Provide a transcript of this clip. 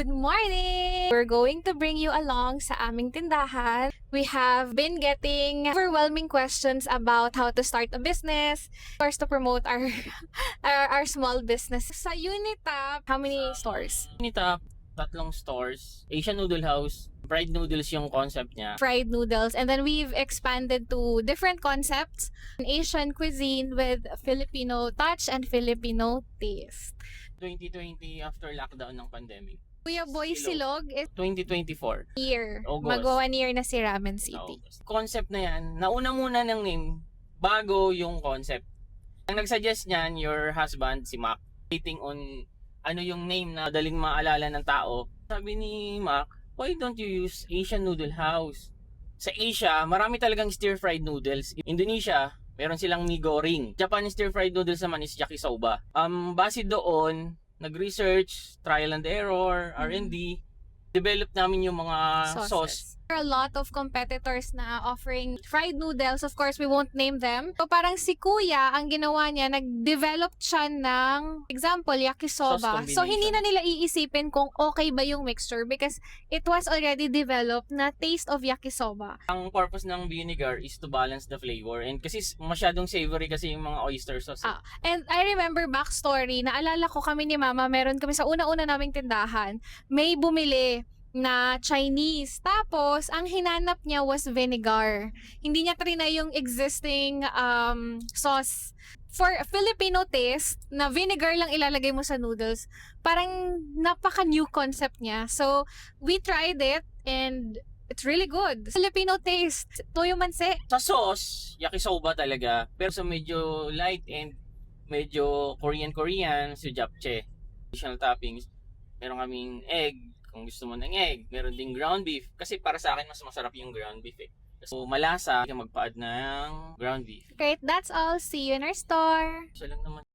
Good morning! We're going to bring you along sa aming tindahan. We have been getting overwhelming questions about how to start a business, of course to promote our our small business. Sa Unitap, how many stores? Unitap, 3 stores. Asian Noodle House, fried noodles yung concept niya. Fried noodles, and then we've expanded to different concepts, Asian cuisine with Filipino touch and Filipino taste. 2020 after lockdown ng pandemic. Kuya Boy Silog is 2024. year. August. Mag-1 year na si Ramen City. Concept na yan, nauna muna ng name bago yung concept. Ang nagsuggest niyan, your husband, si Mac, waiting on ano yung name na madaling maalala ng tao. Sabi ni Mac, why don't you use Asian Noodle House? Sa Asia, marami talagang stir-fried noodles. Indonesia, meron silang mee goreng. Japanese stir-fried noodles naman is yakisoba. Base doon, nag-research, trial and error, R&D, develop namin yung mga sauce. There are a lot of competitors na offering fried noodles. Of course, we won't name them. So parang si Kuya, ang ginawa niya, nag-develop siya ng, example, Sauce yakisoba. combination. So hindi na nila iisipin kung okay ba yung mixture because it was already developed na taste of yakisoba. Ang purpose ng vinegar is to balance the flavor. And kasi masyadong savory kasi yung mga oyster sauce. And I remember backstory, naalala ko kami ni Mama, meron kami sa una-una naming tindahan, may bumili na Chinese. Tapos, ang hinanap niya was vinegar. Hindi niya trinay yung existing sauce. For Filipino taste, na vinegar lang ilalagay mo sa noodles, parang napaka-new concept niya. So, we tried it and it's really good. Filipino taste, toyo manse. Sa sauce, yakisoba talaga. Pero sa medyo light and medyo Korean, si japchae. Additional toppings, meron kaming egg. Kung gusto mo ng egg, meron ding ground beef. Kasi para sa akin, mas masarap yung ground beef eh. So, malasa, magpa-add ng ground beef. Great, that's all. See you in our store. Isa lang naman.